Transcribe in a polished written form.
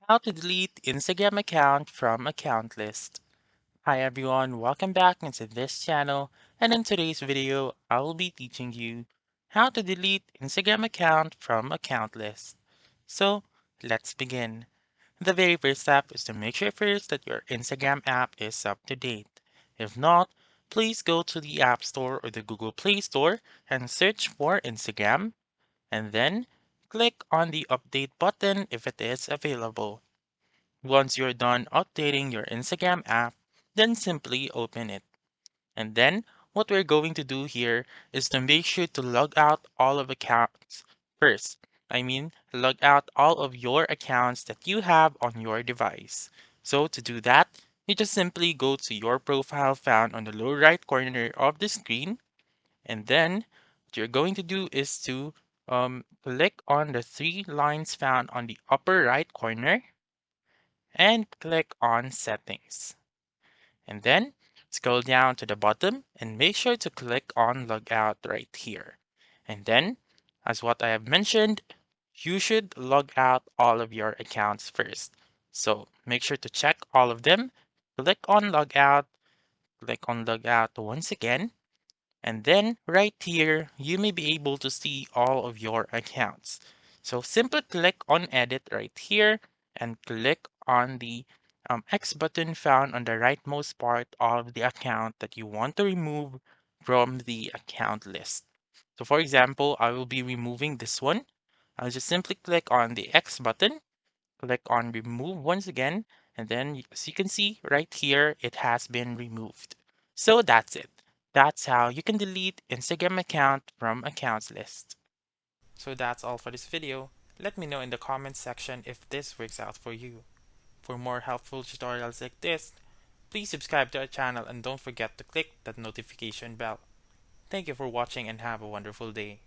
How to delete Instagram account from account list. Hi everyone, welcome back into this channel, and in today's video, I will be teaching you how to delete Instagram account from account list. So let's begin. The very first step is to make sure first that your Instagram app is up to date. If not, please go to the App Store or the Google Play Store and search for Instagram, and then click on the update button if it is available. Once you're done updating your Instagram app, then simply open it. And then what we're going to do here is to make sure to log out all of accounts first. Log out all of your accounts that you have on your device. So to do that, you just simply go to your profile found on the lower right corner of the screen, and then what you're going to do is to click on the three lines found on the upper right corner and click on Settings. And then scroll down to the bottom and make sure to click on Logout right here. And then, as what I have mentioned, you should log out all of your accounts first. So make sure to check all of them, click on Logout once again, and then right here, you may be able to see all of your accounts. So simply click on edit right here and click on the X button found on the rightmost part of the account that you want to remove from the account list. So for example, I will be removing this one. I'll just simply click on the X button, click on remove once again, and then as you can see right here, it has been removed. So that's it. That's how you can delete Instagram account from accounts list. So that's all for this video. Let me know in the comments section if this works out for you. For more helpful tutorials like this, please subscribe to our channel and don't forget to click that notification bell. Thank you for watching and have a wonderful day.